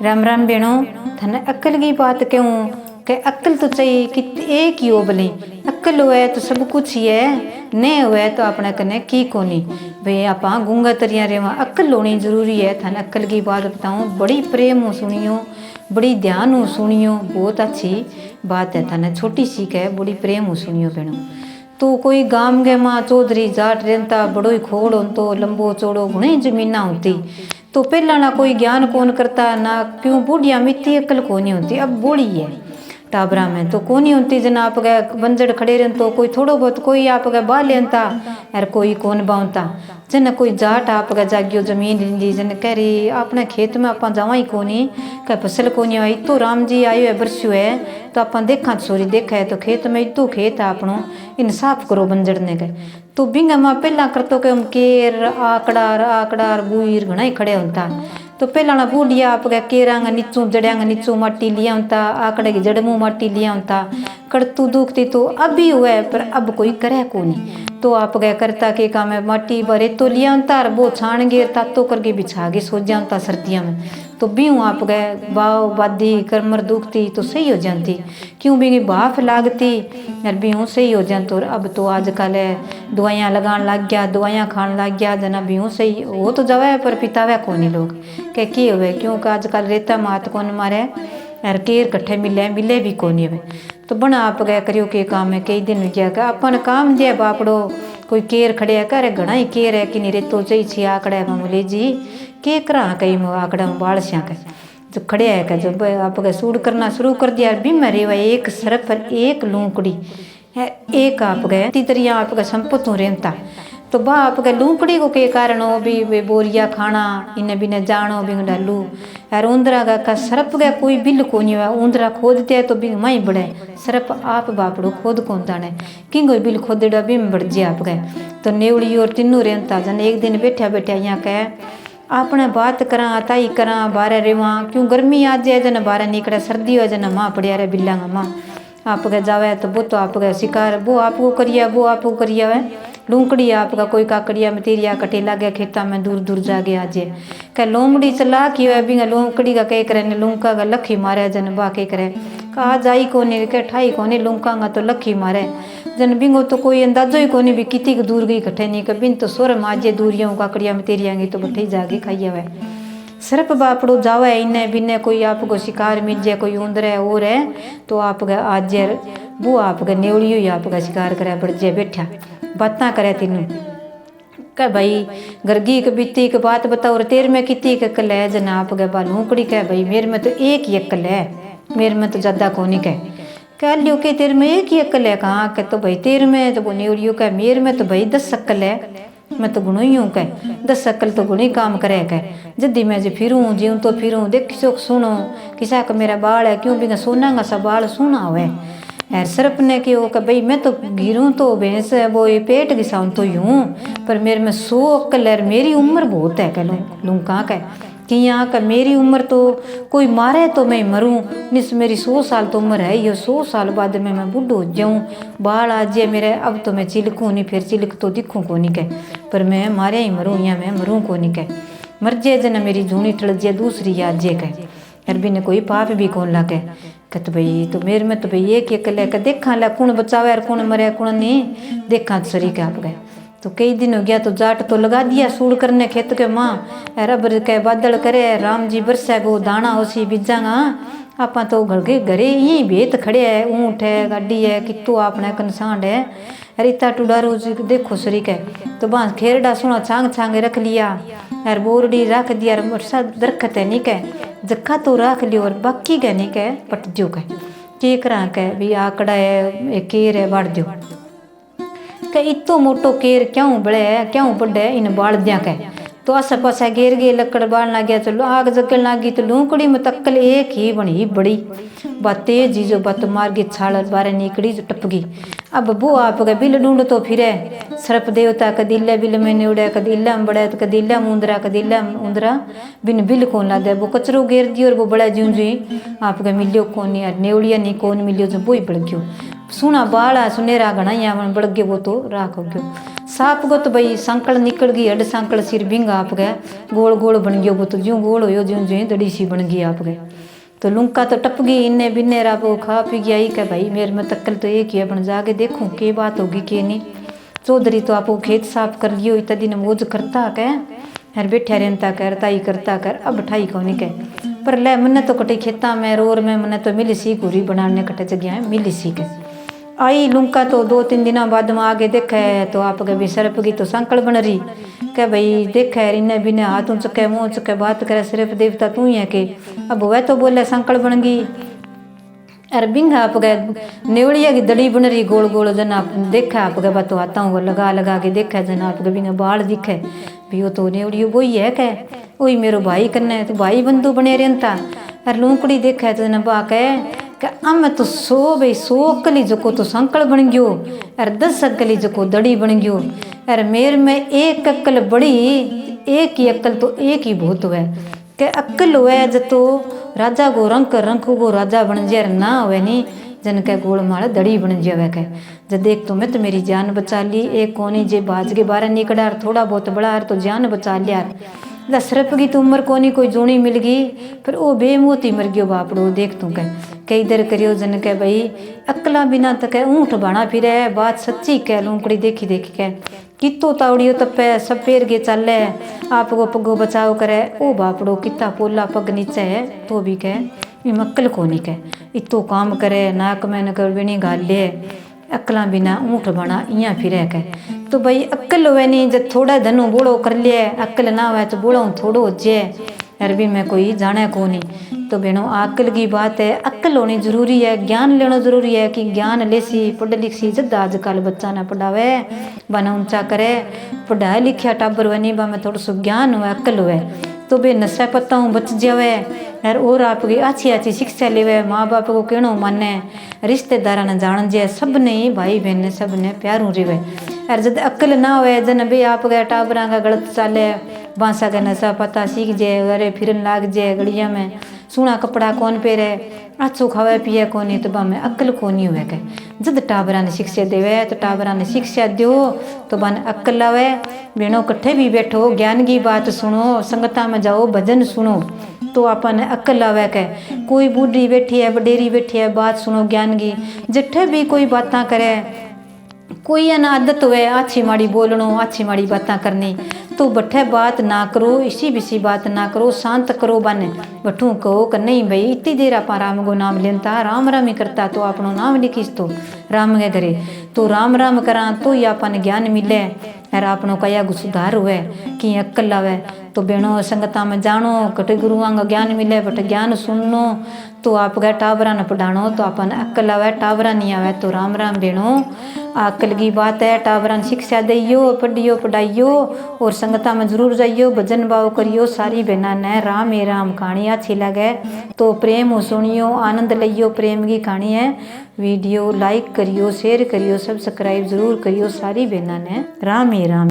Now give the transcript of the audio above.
राम राम बेणो थाने अक्ल की बात क्यों के अक्ल तो चाहिए कि एक ही हो भले अक्ल हुए तो सब कुछ ही है नहीं हुए तो अपने कने की कोनी भाई आप गूंगा तरिया रेवा अक्ल होनी जरूरी है। थाने अक्ल की बात बताऊं बड़ी प्रेम हो सुनियो बड़ी ध्यान हो सुनियो बहुत अच्छी बात है। थाने छोटी सी है बड़ी प्रेम हो सुनियो बेणो। तो कोई गांव के माँ चौधरी जाट रेंता बड़ो ही खोड़ हो तो लंबो चौड़ो घणी जमीना होती तो पहला ना कोई ज्ञान कौन करता ना क्यों बूढ़िया मिट्टी अक्ल कोनी होती अब बूढ़ी है टाबरा में तो कोनी होती जन आप गए बंजड़ खड़े रहन तो कोई थोड़ो बहुत कोई आप गए बाह लेता और कोई कौन बावता जन कोई जाट आप गए जागियो जमीन ली जन कह रही अपने खेत में आप जावा ही कोनी कह फसल कोनी आई तो राम जी आयो है बरस्यो है तो आप देखा छोरी देखा है तो खेत में इतो खेत है आपनो इन साफ करो बंजड़ ने गए तो बिंगा माँ पहला करतो के हम केर आकड़ार बुईर घना ही खड़े होता तो पहला ना बूढ़िया आप गया केरांगा नीचू जड़ियांगा नीचू माटी लिया होता आकड़े की जड़मू माटी लिया होता कड़तू दुखती तो अब भी हुआ है पर अब कोई करे को नहीं तो आप गया करता के काम है माटी भरे तो लिया होता वो छान गे तातो करके बिछा के सो जाता सर्दियों में तो बीहू आप गए बाव बादी कमर दुखती तो सही हो जाती क्यों भी भाफ लागती यार बीहू सही हो जाती। और अब तो आजकल है दवाइयाँ लगान लग गया दवाइयाँ खान लग गया जना बीहू सही हो तो जावे पर पितावे को नहीं लोग के हुए क्योंकि आजकल रेता मात कौन मारे यार केर कट्ठे मिले भी कौन हुए तो बना आप गया करियो के काम है कई दिन क्या का अपन काम दिया बापड़ो कोई केर खड़े करे घना ही केर है कि नहीं रेतो चाहिए छी आकड़ा मामूली जी के करा कई आकड़ा बाल श्या के जो खड़े है क्या जब आप सूट करना शुरू कर दिया भी मरे हुआ एक सरफ एक लूकड़ी है एक आप गए तीतरिया आप संपत्तों रेमता तो बा आप लूकड़ी को के कारण हो भी बोरिया खाना इन्हें बिना जानो भी डालू यार ऊंदरा का सरप गया कोई बिल को नहीं हुआ ऊंदरा खोद दिया तो भी माई बढ़े सरप आप बापड़ो खोद कौन दाने किंग बिल खोदेड़ा भी बढ़ जाए आप गए तो नेवड़ी और तीनों रेंता जन एक दिन बैठा बैठा यहाँ कह आपने बात करा ताई करा बारह रेवा क्यों गर्मी आ जाए जन बारह निकले सर्दी हो जन माँ पड़िया रे बिल्लांगा माँ आप गए जावे तो वो तो आप गए शिकार वो आपको करिया है लूकड़ी आपका कोई काकड़िया में तेरिया कटे लागे खेता में दूर दूर जागे आजे कह लोमड़ी चला कि भी लूकड़ी का कह करे लूका का लखी मारे जन बा के करे कहा जाई कोने के ठाई कोने लूकांगा तो लखी मारे जन बिंगो तो कोई अंदाजो ही कोनी भी कितनी दूर गई कट्ठे नहीं कबिन तो सोर माजे दूरियों काकड़िया में तेरिया तो बठे जागे खाइया हुआ सिर्फ बापड़ो जावे इन्हें बिन्ने कोई आपको शिकार मिल जाए कोई उंदरे और है तो आप आज वो आप नेवड़ी हुई आपका शिकार करे बढ़ जाए बैठा बातें करे तीनों कह भाई गर्गी के बीती के बात बताओ और तेरे में कितनी अक्ल है जना आप गए लूकड़ी कह भाई मेरे में तो एक ही अक्ल है मेरे में तो ज्यादा को नहीं कह लियो के तेरे में एक ही अक्ल है कहाँ कह तो भाई तेरे में तो वो नेवड़ियों कह मेरे में तो भाई 10 अक्ल है मैं तो गुणो ही हूँ कह 10 अक्ल तो गुणी काम करे कह जद्दी मैं जी फिरूँ जीऊँ तो फिरूँ देखो सुनो किसा का मेरा बाल है क्यों भी सोना का सा बाल सोना हुआ यार सरप ने कि वो भाई मैं तो गिरूँ तो भैंस वो ये पेट घिसाऊँ तो यूँ पर मेरे में 100 अक्ल है मेरी उम्र बहुत है कह लूँ कहाँ कह कि यहाँ का मेरी उम्र तो कोई मारे तो मैं मरूँ निस मेरी 100 साल तो उम्र है ये 100 साल बाद में मैं बुढ़ हो जाऊँ बाल आ जाए मेरे अब तो मैं चिलकूँ नहीं फिर चिलक तो दिखूँ को नहीं कह पर मैं मारे ही मरूँ या मैं मरूँ को नहीं कह मर जाए जना मेरी जूनी टल जाए दूसरी याद जे कह यार भी ने कोई पाप भी कौन लागे कहते भाई तो मेरे में तो भाई एक अकेले का देखा ला कौन बचावे यार कौन मरे कौन नहीं देखा सरी के आप गए तो कई दिन हो गया तो जाट तो लगा दिया सूड़ करने खेत के माँ रबर के बादल करे राम जी बरसा गो दाना उसी बीजागा आप तो घरे यहीं भेत खड़े है ऊँट है गाड़ी है कितू आपने कंसांड है रीता टूडारू देखो सरी के तो बांस खेरडा सुना छांग छांग रख लिया यार बोरडी रख दिया वर्षा दरखत है नहीं कह जक्का तो रख लियो और बाकी कह नहीं कह पट जो कह के करा कह भी आकड़ा है केर है बढ़ दो कह इतो मोटो केर क्यों बड़े है क्यों बड़े इन बाल दिया कह तो आसा पासा घेर गए लकड़ बाल ना गया चलो आग जगल लगी तो लूकड़ी में तक्कल एक ही बनी बड़ी बात जी जो बात मार गई छाल बारे निकली जो टप गई अब वो आप गए बिल ढूंढ तो फिरे सर्प देवता कदीला बिल में उड़े कदीला में बड़े तो कदीला मुंदरा कदीला उंदरा बिन बिल कौन लगे वो कचरो घेर दियो और वो बड़ा जूं जी आप गए मिलियो कौन यार नेवड़िया नहीं कौन मिलियो जो वो ही बढ़ गयो सुना बाला सुनेरा घना यहाँ बढ़ गयो वो तो राख हो गयो साप गो तो भाई सांकल निकल गई, हड सांकल सिर बिंग आप गए, गोल गोल बन गयो वो तो, ज्यों गोल हो ज्यों ज्यों दड़ी सी बन गई आप गए। तो लुंका तो टप गई इन्ने बिन्ने राप खा पी गया ही, कह भाई मेरे में तक्कल तो एक ही है, बन जाके देखूँ के बात होगी के नहीं। चौधरी तो आपको खेत साफ कर लियो, इतना दिन मौज करता कह, हर बैठा रहता कर, ताई करता कर, अब ठाई कौन कह। पर ले मन्ने तो कटे खेता में रोर में मन्ने तो मिली सी पूरी बनाने कटे जगह है मिली सी के आई। लुंका तो 2-3 दिनों बाद में आगे देखे तो आप के भी सरप की तो सांकल बन रही, कह भाई देखे इन्हें बिने हाथ चुके मुँह चुके बात करे, सिर्फ देवता तू ही है के। अब वह तो बोले सांकल बन गई, अरे बिंगा आप गए नेवड़िया की दड़ी बन रही गोल गोल, जन आप देखा आप गए बात हाथों को लगा लगा के देखा, जन आप के बिंगा बाल दिखे भी वो तो नेवड़ी वही है कह, वही मेरो भाई करने तो भाई बंधु बने रहता। अरे लूकड़ी देखा तो जन बा कह अम तो 100 अकली जको तो संकल बन गयो, अरे 10 अकली जको दड़ी बन गयो। अरे मेर में एक अक्ल बड़ी, एक ही अक्ल तो एक ही भूत हुए, के अक्ल हुए जतो राजा को रंग रंग को राजा बन जाए, ना हुए नहीं जन के गोल माल दड़ी बन जावे के। जब देख तो मैं तो मेरी जान बचा ली, एक कोनी जे बाज के बारे निकड़ा थोड़ा बहुत बड़ा तो जान बचा लिया। सरप की तो उम्र कोनी कोई जूनी मिल गई, फिर वो बेमोती मर गयो बापड़ो। देख तू कह इधर करियो जन के भाई अक्ला बिना तक ऊँट बाणा फिरे, बात सच्ची कह लूकड़ी देखी देखी कह कितो तावड़ियो तपे सब पेर के चले, आपको पगो बचाव करे ओ बापड़ो किता पोला पग नीचे है तो भी कह मक्कल को नहीं कह इतो काम करे, नाक में नकर बिनी गाल ले, अक्ला बिना ऊँट बना इं फिरे कह। तो भाई अक्ल हुए नहीं जब थोड़ा धनु बूढ़ो कर लिये, अक्ल ना हुए तो बूढ़ो थोड़ो हो जाए, अरबी में कोई जाने को नहीं। तो बहनों अक्ल की बात है, अक्ल होनी जरूरी है, ज्ञान लेना जरूरी है कि ज्ञान लेसी पढ़ लिखसी जद आजकल बच्चा ना पढ़ावे बना ऊंचा करे, पढ़ाया लिखा टाबर हुए नहीं बा में थोड़ा सो ज्ञान हुए अक्ल हुए तो बे नशा पत्ता बच जावे और आपकी अच्छी अच्छी शिक्षा लेवे, माँ बाप को कहनो माने, रिश्तेदार ने जान जे, सब ने भाई बहन ने सब ने प्यारू रिवे। अरे जब अक्ल ना होए जन बे आप गए टाबरा का गलत चाले, बांसा का नशा पता सीख जाए, अरे फिरन लाग जाए गलिया में, सूना कपड़ा कौन पहरे, अच्छो खावे पिए कोनी, तो बा में अक्ल कोनी हुए के। जब टाबरा ने शिक्षा देवे तो टाबरा ने शिक्षा दो तो बन अक्ल आवे। बेनो कट्ठे भी बैठो ज्ञान की बात सुनो, संगता में जाओ भजन सुनो तो अपन अक्ल आवे के। कोई बूढ़ी बैठी है बडेरी बैठी है बात सुनो ज्ञान की, जिठे भी कोई बातें करे, कोई अन आदत हुए अच्छी माड़ी बोलनो अच्छी माड़ी बातें करनी, तो बठे बात ना करो, इसी बिसी बात ना करो, शांत करो बने बठू कहो कि नहीं भाई इतनी देर आप राम को नाम लेता, राम राम ही करता तो अपनो नाम लिखीस तो राम के घरे, तो राम राम करा तो ही अपन ज्ञान मिले और अपनो कया को सुधार हुए कि अक्ल आवे। तो बेनो संगता में जानो कटे गुरुआं का ज्ञान मिले, बट ज्ञान सुननो तो आप गए टाबरा न पढ़ानो तो अपन अक्ल आवे, टाबरा नहीं आवे तो राम राम बेनो अक्ल की बात है। टाबरा ने शिक्षा दियो पढ़ियो पढ़ाइयो और संगता में जरूर जाइयो, भजन भाव करियो। सारी बहना ने राम ए राम कहानी अच्छी लगे तो प्रेम सुनियो, आनंद लियो, प्रेम की कहानी है। वीडियो लाइक करियो, शेयर करियो, सब्सक्राइब जरूर करियो। सारी बहना ने राम ए राम।